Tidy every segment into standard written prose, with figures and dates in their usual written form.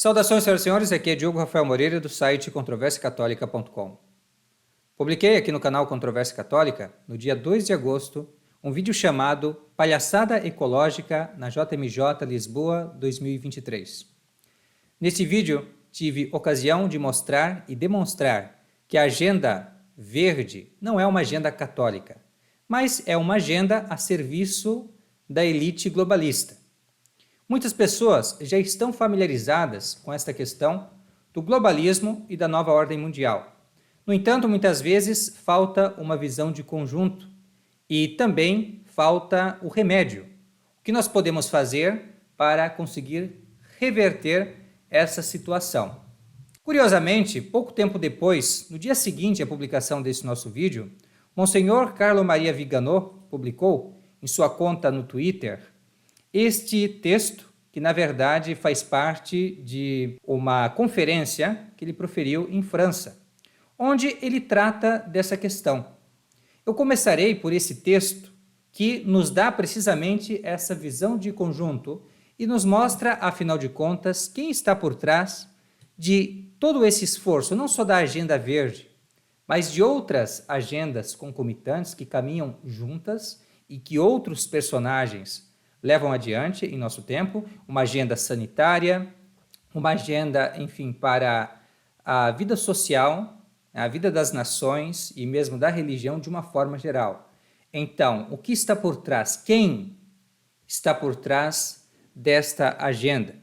Saudações, senhoras e senhores, aqui é Diogo Rafael Moreira do site controversiacatólica.com. Publiquei aqui no canal Controvérsia Católica, no dia 2 de agosto, um vídeo chamado Palhaçada Ecológica na JMJ Lisboa 2023. Nesse vídeo, tive ocasião de mostrar e demonstrar que a agenda verde não é uma agenda católica, mas é uma agenda a serviço da elite globalista. Muitas pessoas já estão familiarizadas com esta questão do globalismo e da nova ordem mundial. No entanto, muitas vezes falta uma visão de conjunto e também falta o remédio. O que nós podemos fazer para conseguir reverter essa situação? Curiosamente, pouco tempo depois, no dia seguinte à publicação desse nosso vídeo, Monsenhor Carlo Maria Viganò publicou em sua conta no Twitter este texto, que na verdade faz parte de uma conferência que ele proferiu em França, onde ele trata dessa questão. Eu começarei por esse texto que nos dá precisamente essa visão de conjunto e nos mostra, afinal de contas, quem está por trás de todo esse esforço, não só da agenda verde, mas de outras agendas concomitantes que caminham juntas e que outros personagens levam adiante em nosso tempo, uma agenda sanitária, uma agenda, enfim, para a vida social, a vida das nações e mesmo da religião de uma forma geral. Então, o que está por trás? Quem está por trás desta agenda?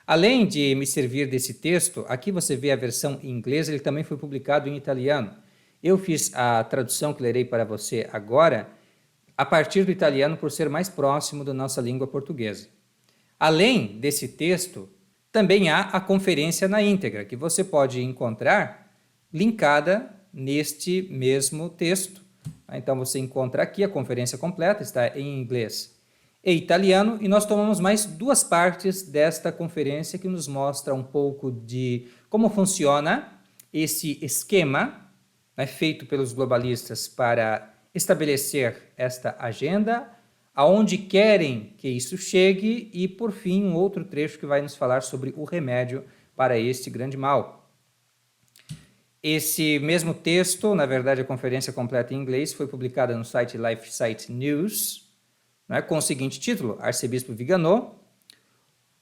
Além de me servir desse texto, aqui você vê a versão em inglês, ele também foi publicado em italiano. Eu fiz a tradução que lerei para você agora, a partir do italiano por ser mais próximo da nossa língua portuguesa. Além desse texto, também há a conferência na íntegra, que você pode encontrar linkada neste mesmo texto. Então você encontra aqui a conferência completa, está em inglês e italiano, e nós tomamos mais duas partes desta conferência que nos mostra um pouco de como funciona esse esquema, né, feito pelos globalistas para estabelecer esta agenda, aonde querem que isso chegue e, por fim, um outro trecho que vai nos falar sobre o remédio para este grande mal. Esse mesmo texto, na verdade a conferência completa em inglês, foi publicada no site LifeSite News, né, com o seguinte título: Arcebispo Viganò,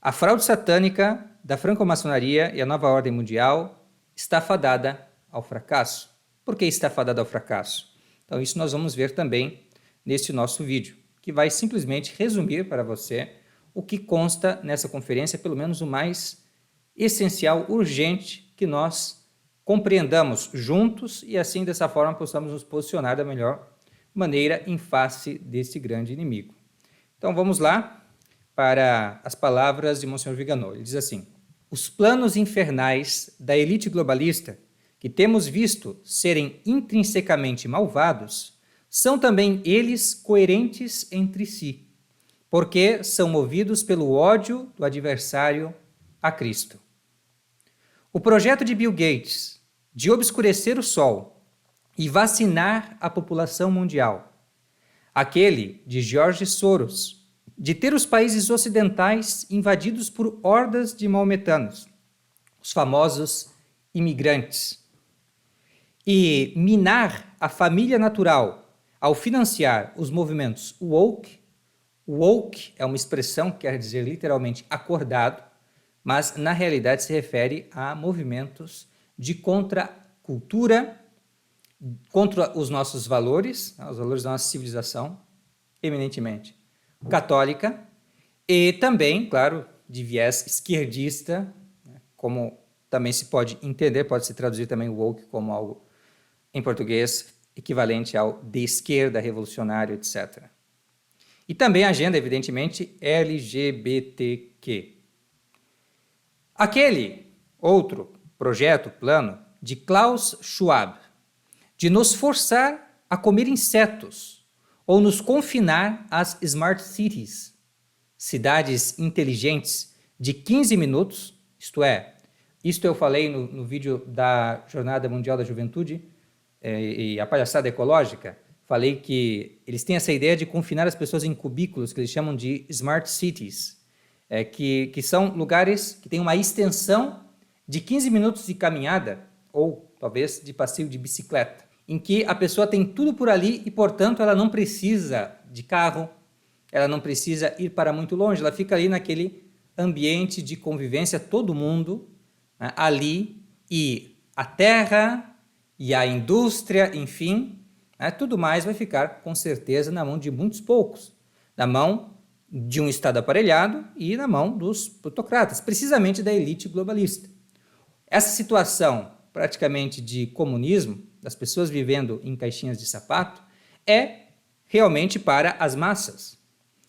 a fraude satânica da franco-maçonaria e a nova ordem mundial está fadada ao fracasso. Por que está fadada ao fracasso? Então, isso nós vamos ver também neste nosso vídeo, que vai simplesmente resumir para você o que consta nessa conferência, pelo menos o mais essencial, urgente, que nós compreendamos juntos e assim, dessa forma, possamos nos posicionar da melhor maneira em face desse grande inimigo. Então, vamos lá para as palavras de Monsenhor Viganò. Ele diz assim: os planos infernais da elite globalista, que temos visto serem intrinsecamente malvados, são também eles coerentes entre si, porque são movidos pelo ódio do adversário a Cristo. O projeto de Bill Gates de obscurecer o sol e vacinar a população mundial, aquele de George Soros de ter os países ocidentais invadidos por hordas de maometanos, os famosos imigrantes, e minar a família natural ao financiar os movimentos woke. Woke é uma expressão que quer dizer literalmente acordado, mas na realidade se refere a movimentos de contracultura, contra os nossos valores, os valores da nossa civilização, eminentemente católica, e também, claro, de viés esquerdista, como também se pode entender, pode se traduzir também woke como algo em português equivalente ao de esquerda, revolucionário, etc. E também a agenda, evidentemente, LGBTQ. Aquele outro projeto, plano, de Klaus Schwab, de nos forçar a comer insetos ou nos confinar às Smart Cities, cidades inteligentes de 15 minutos, isto eu falei no vídeo da Jornada Mundial da Juventude, e a palhaçada ecológica, falei que eles têm essa ideia de confinar as pessoas em cubículos que eles chamam de Smart Cities. que são lugares que têm uma extensão de 15 minutos de caminhada, ou talvez de passeio de bicicleta, em que a pessoa tem tudo por ali e, portanto, ela não precisa de carro, ela não precisa ir para muito longe, ela fica ali naquele ambiente de convivência, todo mundo, né, ali, e a terra e a indústria, enfim, né, tudo mais vai ficar com certeza na mão de muitos poucos, na mão de um Estado aparelhado e na mão dos plutocratas, precisamente da elite globalista. Essa situação praticamente de comunismo, das pessoas vivendo em caixinhas de sapato, é realmente para as massas.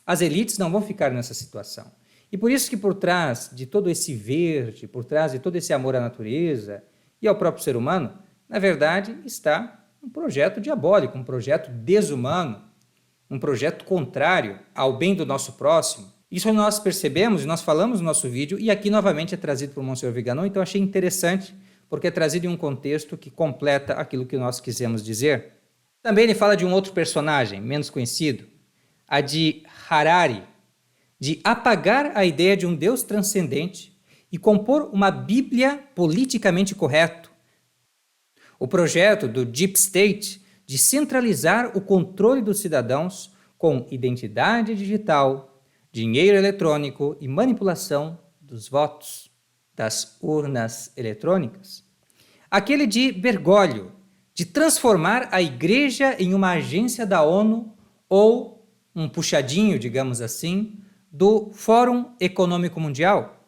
As elites não vão ficar nessa situação. E por isso que por trás de todo esse verde, por trás de todo esse amor à natureza e ao próprio ser humano, na verdade está um projeto diabólico, um projeto desumano, um projeto contrário ao bem do nosso próximo. Isso nós percebemos e nós falamos no nosso vídeo, e aqui novamente é trazido por Monsenhor Viganò, então achei interessante, porque é trazido em um contexto que completa aquilo que nós quisemos dizer. Também ele fala de um outro personagem, menos conhecido, a de Harari, de apagar a ideia de um Deus transcendente e compor uma Bíblia politicamente correto. O projeto do Deep State de centralizar o controle dos cidadãos com identidade digital, dinheiro eletrônico e manipulação dos votos, das urnas eletrônicas. Aquele de Bergoglio, de transformar a igreja em uma agência da ONU ou um puxadinho, digamos assim, do Fórum Econômico Mundial.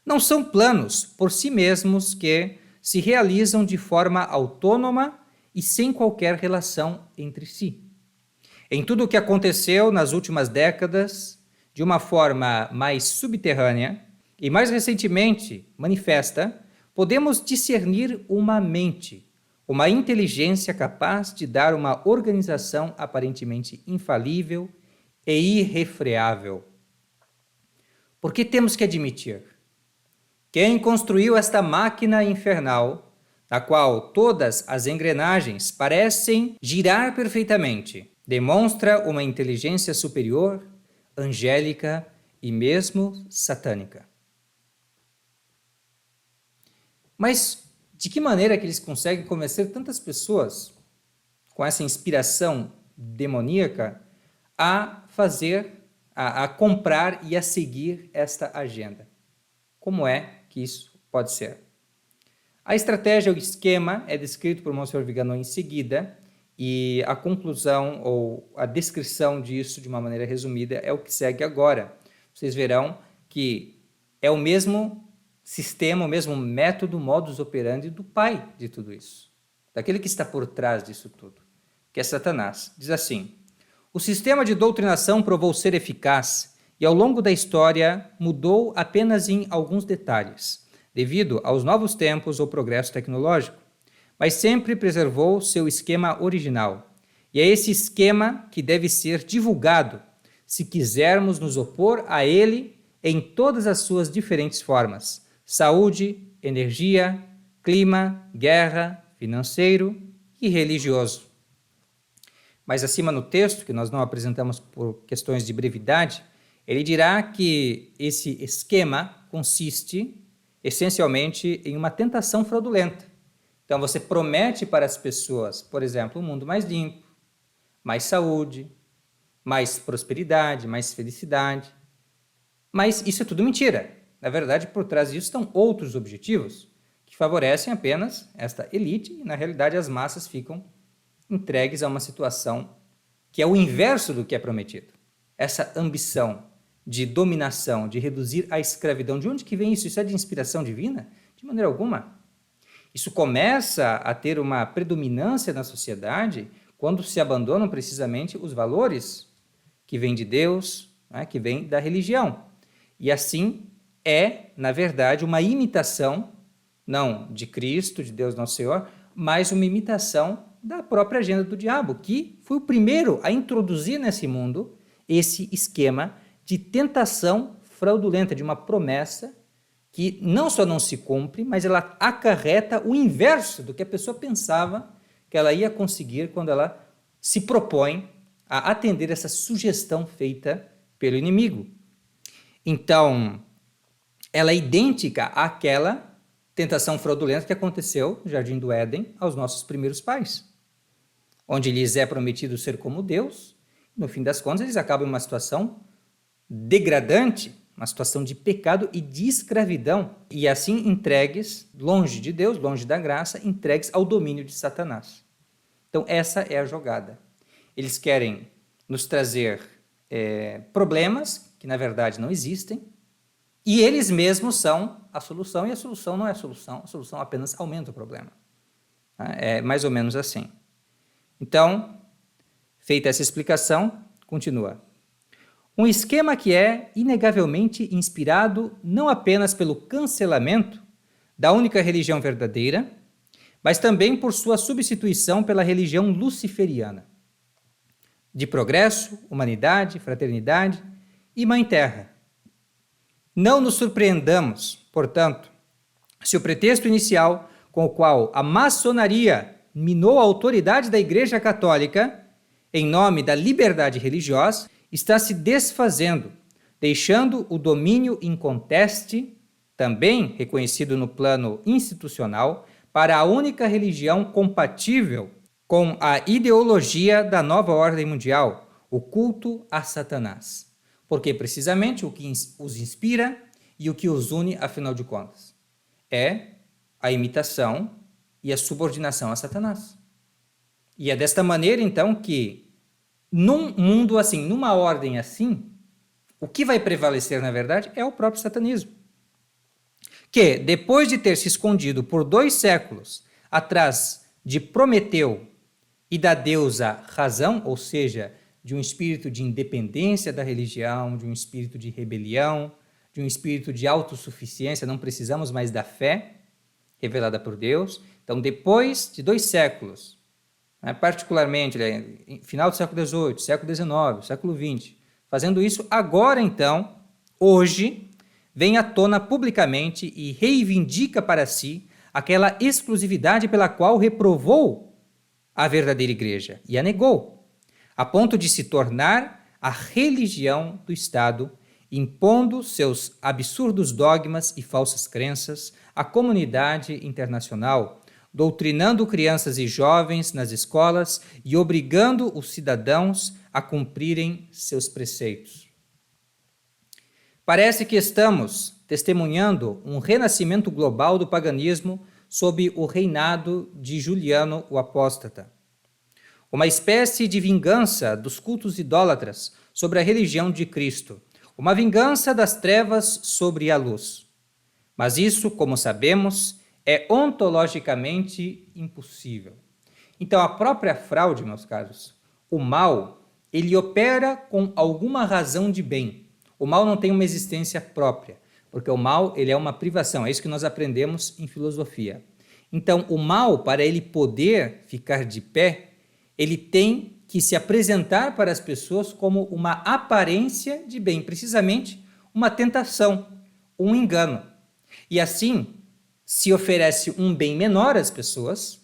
Não são planos por si mesmos que se realizam de forma autônoma e sem qualquer relação entre si. Em tudo o que aconteceu nas últimas décadas, de uma forma mais subterrânea e mais recentemente manifesta, podemos discernir uma mente, uma inteligência capaz de dar uma organização aparentemente infalível e irrefreável. Porque temos que admitir, quem construiu esta máquina infernal, na qual todas as engrenagens parecem girar perfeitamente, demonstra uma inteligência superior, angélica e mesmo satânica. Mas de que maneira que eles conseguem convencer tantas pessoas com essa inspiração demoníaca a fazer, a comprar e a seguir esta agenda? Como é que isso pode ser? A estratégia, o esquema é descrito por Monsenhor Viganò em seguida, e a conclusão ou a descrição disso de uma maneira resumida é o que segue agora. Vocês verão que é o mesmo sistema, o mesmo método, modus operandi do pai de tudo isso, daquele que está por trás disso tudo, que é Satanás. Diz assim: o sistema de doutrinação provou ser eficaz e ao longo da história mudou apenas em alguns detalhes, devido aos novos tempos ou progresso tecnológico, mas sempre preservou seu esquema original. E é esse esquema que deve ser divulgado se quisermos nos opor a ele em todas as suas diferentes formas: saúde, energia, clima, guerra, financeiro e religioso. Mas acima no texto, que nós não apresentamos por questões de brevidade, ele dirá que esse esquema consiste essencialmente em uma tentação fraudulenta. Então você promete para as pessoas, por exemplo, um mundo mais limpo, mais saúde, mais prosperidade, mais felicidade. Mas isso é tudo mentira. Na verdade, por trás disso estão outros objetivos que favorecem apenas esta elite e, na realidade, as massas ficam entregues a uma situação que é o inverso do que é prometido. Essa ambição de dominação, de reduzir a escravidão. De onde que vem isso? Isso é de inspiração divina? De maneira alguma. Isso começa a ter uma predominância na sociedade quando se abandonam precisamente os valores que vêm de Deus, né, que vêm da religião. E assim é, na verdade, uma imitação, não de Cristo, de Deus Nosso Senhor, mas uma imitação da própria agenda do diabo, que foi o primeiro a introduzir nesse mundo esse esquema de tentação fraudulenta, de uma promessa que não só não se cumpre, mas ela acarreta o inverso do que a pessoa pensava que ela ia conseguir quando ela se propõe a atender essa sugestão feita pelo inimigo. Então, ela é idêntica àquela tentação fraudulenta que aconteceu no Jardim do Éden aos nossos primeiros pais, onde lhes é prometido ser como Deus. No fim das contas, eles acabam em uma situação degradante, uma situação de pecado e de escravidão, e assim entregues, longe de Deus, longe da graça, entregues ao domínio de Satanás. Então essa é a jogada. Eles querem nos trazer problemas que na verdade não existem, e eles mesmos são a solução, e a solução não é a solução apenas aumenta o problema. É mais ou menos assim. Então, feita essa explicação, continua. Um esquema que é inegavelmente inspirado não apenas pelo cancelamento da única religião verdadeira, mas também por sua substituição pela religião luciferiana, de progresso, humanidade, fraternidade e Mãe Terra. Não nos surpreendamos, portanto, se o pretexto inicial com o qual a maçonaria minou a autoridade da Igreja Católica em nome da liberdade religiosa está se desfazendo, deixando o domínio inconteste, também reconhecido no plano institucional, para a única religião compatível com a ideologia da nova ordem mundial, o culto a Satanás. Porque precisamente o que os inspira e o que os une, afinal de contas, é a imitação e a subordinação a Satanás. E é desta maneira, então, que num mundo assim, numa ordem assim, o que vai prevalecer, na verdade, é o próprio satanismo. Que, depois de ter se escondido por 2 séculos atrás de Prometeu e da deusa Razão, ou seja, de um espírito de independência da religião, de um espírito de rebelião, de um espírito de autossuficiência, não precisamos mais da fé revelada por Deus. Então, depois de 2 séculos, particularmente final do século XVIII, século XIX, século XX, fazendo isso agora então, hoje, vem à tona publicamente e reivindica para si aquela exclusividade pela qual reprovou a verdadeira igreja e a negou, a ponto de se tornar a religião do Estado, impondo seus absurdos dogmas e falsas crenças à comunidade internacional, doutrinando crianças e jovens nas escolas e obrigando os cidadãos a cumprirem seus preceitos. Parece que estamos testemunhando um renascimento global do paganismo sob o reinado de Juliano o Apóstata. Uma espécie de vingança dos cultos idólatras sobre a religião de Cristo, uma vingança das trevas sobre a luz. Mas isso, como sabemos, é ontologicamente impossível. Então, a própria fraude, meus caros, o mal, ele opera com alguma razão de bem. O mal não tem uma existência própria, porque o mal ele é uma privação, é isso que nós aprendemos em filosofia. Então, o mal, para ele poder ficar de pé, ele tem que se apresentar para as pessoas como uma aparência de bem, precisamente uma tentação, um engano. E assim, se oferece um bem menor às pessoas,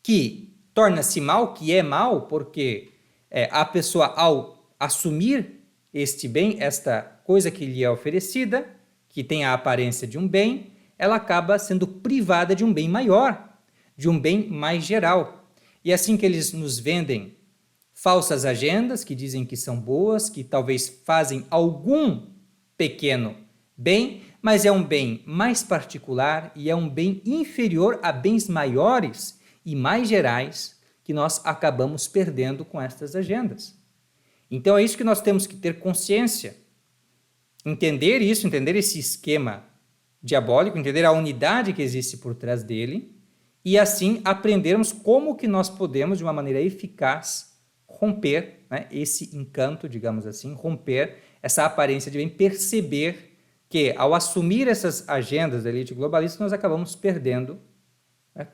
que torna-se mal, que é mal, porque a pessoa, ao assumir este bem, esta coisa que lhe é oferecida, que tem a aparência de um bem, ela acaba sendo privada de um bem maior, de um bem mais geral. E assim que eles nos vendem falsas agendas, que dizem que são boas, que talvez fazem algum pequeno bem, mas é um bem mais particular e é um bem inferior a bens maiores e mais gerais que nós acabamos perdendo com estas agendas. Então é isso que nós temos que ter consciência, entender isso, entender esse esquema diabólico, entender a unidade que existe por trás dele e assim aprendermos como que nós podemos, de uma maneira eficaz, romper esse encanto, digamos assim, romper essa aparência de bem, perceber que ao assumir essas agendas da elite globalista, nós acabamos perdendo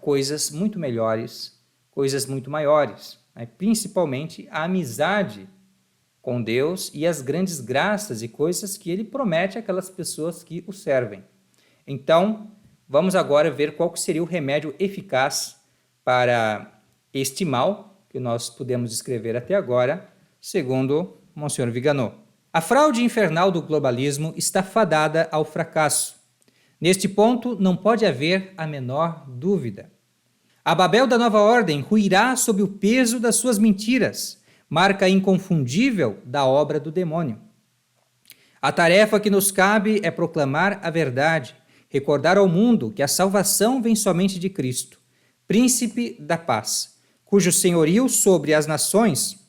coisas muito melhores, coisas muito maiores, principalmente a amizade com Deus e as grandes graças e coisas que ele promete àquelas pessoas que o servem. Então, vamos agora ver qual seria o remédio eficaz para este mal que nós pudemos descrever até agora, segundo Monsenhor Viganò. A fraude infernal do globalismo está fadada ao fracasso. Neste ponto, não pode haver a menor dúvida. A Babel da nova ordem ruirá sob o peso das suas mentiras, marca inconfundível da obra do demônio. A tarefa que nos cabe é proclamar a verdade, recordar ao mundo que a salvação vem somente de Cristo, príncipe da paz, cujo senhorio sobre as nações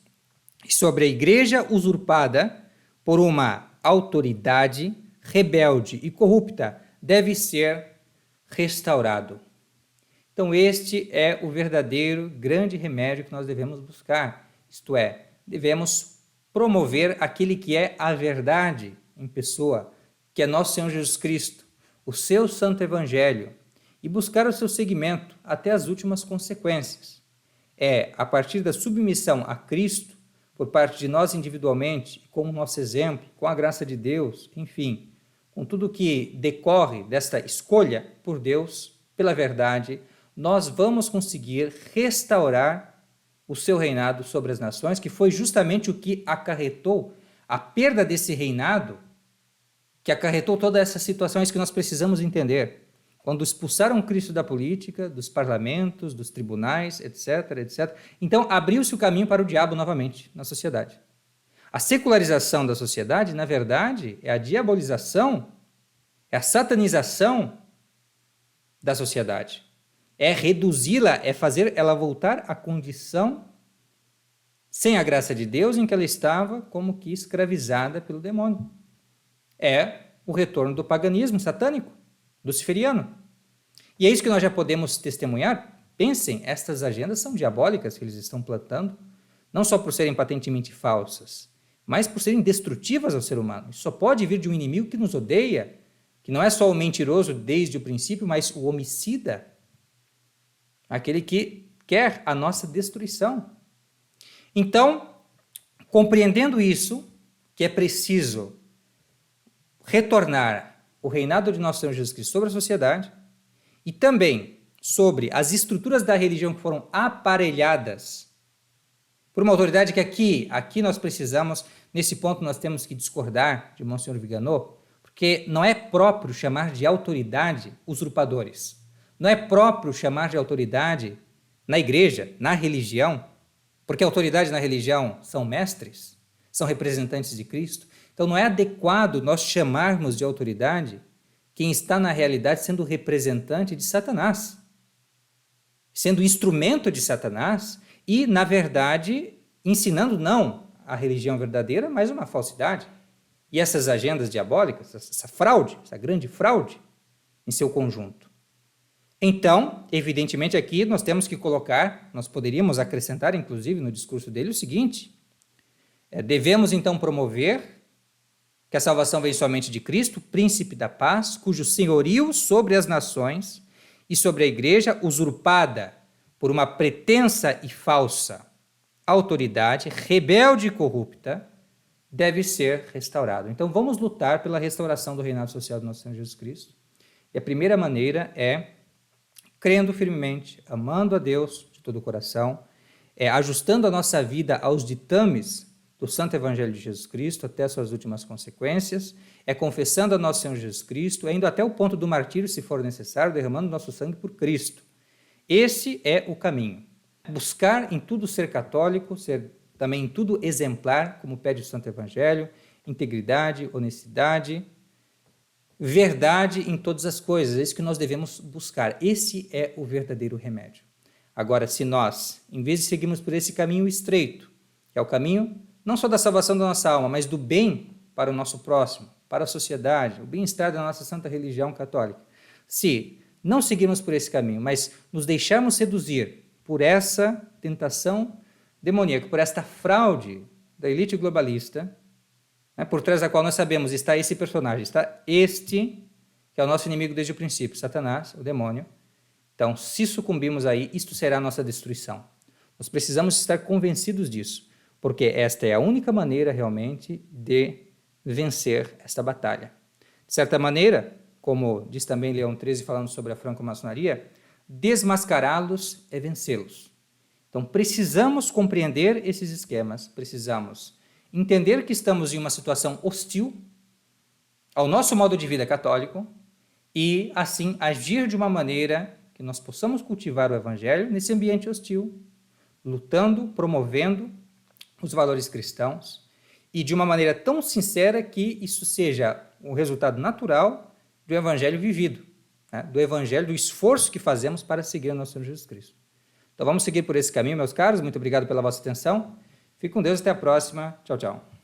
e sobre a igreja usurpada por uma autoridade rebelde e corrupta deve ser restaurado. Então este é o verdadeiro grande remédio que nós devemos buscar, isto é, devemos promover aquele que é a verdade em pessoa, que é nosso Senhor Jesus Cristo, o seu santo evangelho, e buscar o seu seguimento até as últimas consequências. É a partir da submissão a Cristo, por parte de nós individualmente, com o nosso exemplo, com a graça de Deus, enfim, com tudo que decorre desta escolha por Deus, pela verdade, nós vamos conseguir restaurar o seu reinado sobre as nações, que foi justamente o que acarretou a perda desse reinado, que acarretou toda essa situação, é isso que nós precisamos entender. Quando expulsaram Cristo da política, dos parlamentos, dos tribunais, etc., etc., então abriu-se o caminho para o diabo novamente na sociedade. A secularização da sociedade, na verdade, é a diabolização, é a satanização da sociedade. É reduzi-la, é fazer ela voltar à condição sem a graça de Deus em que ela estava como que escravizada pelo demônio. É o retorno do paganismo satânico, luciferiano. E é isso que nós já podemos testemunhar. Pensem, estas agendas são diabólicas que eles estão plantando, não só por serem patentemente falsas, mas por serem destrutivas ao ser humano. Isso só pode vir de um inimigo que nos odeia, que não é só o mentiroso desde o princípio, mas o homicida, aquele que quer a nossa destruição. Então, compreendendo isso, que é preciso retornar o reinado de nosso Senhor Jesus Cristo sobre a sociedade e também sobre as estruturas da religião que foram aparelhadas por uma autoridade que aqui nós precisamos, nesse ponto nós temos que discordar de Monsenhor Viganò, porque não é próprio chamar de autoridade usurpadores. Não é próprio chamar de autoridade na igreja, na religião, porque a autoridade na religião são mestres, são representantes de Cristo. Então não é adequado nós chamarmos de autoridade quem está na realidade sendo representante de Satanás, sendo instrumento de Satanás e, na verdade, ensinando não a religião verdadeira, mas uma falsidade. E essas agendas diabólicas, essa fraude, essa grande fraude em seu conjunto. Então, evidentemente aqui nós temos que colocar, nós poderíamos acrescentar inclusive no discurso dele o seguinte, devemos então promover que a salvação vem somente de Cristo, príncipe da paz, cujo senhorio sobre as nações e sobre a igreja, usurpada por uma pretensa e falsa autoridade, rebelde e corrupta, deve ser restaurado. Então vamos lutar pela restauração do reinado social do nosso Senhor Jesus Cristo. E a primeira maneira é crendo firmemente, amando a Deus de todo o coração, ajustando a nossa vida aos ditames do Santo Evangelho de Jesus Cristo até as suas últimas consequências, confessando a nosso Senhor Jesus Cristo, indo até o ponto do martírio, se for necessário, derramando nosso sangue por Cristo. Esse é o caminho. Buscar em tudo ser católico, ser também em tudo exemplar, como pede o Santo Evangelho, integridade, honestidade, verdade em todas as coisas, é isso que nós devemos buscar. Esse é o verdadeiro remédio. Agora, se nós, em vez de seguirmos por esse caminho estreito, que é o caminho não só da salvação da nossa alma, mas do bem para o nosso próximo, para a sociedade, o bem-estar da nossa santa religião católica, se não seguirmos por esse caminho, mas nos deixarmos seduzir por essa tentação demoníaca, por esta fraude da elite globalista, por trás da qual nós sabemos está esse personagem, está este, que é o nosso inimigo desde o princípio, Satanás, o demônio. Então, se sucumbirmos aí, isto será a nossa destruição. Nós precisamos estar convencidos disso, porque esta é a única maneira realmente de vencer esta batalha. De certa maneira, como diz também Leão XIII falando sobre a franco-maçonaria, desmascará-los é vencê-los. Então precisamos compreender esses esquemas, precisamos entender que estamos em uma situação hostil ao nosso modo de vida católico e, assim, agir de uma maneira que nós possamos cultivar o Evangelho nesse ambiente hostil, lutando, promovendo os valores cristãos e de uma maneira tão sincera que isso seja o resultado natural do Evangelho vivido, né? Do Evangelho, do esforço que fazemos para seguir o nosso Senhor Jesus Cristo. Então vamos seguir por esse caminho, meus caros. Muito obrigado pela vossa atenção. Fique com Deus, até a próxima. Tchau, tchau.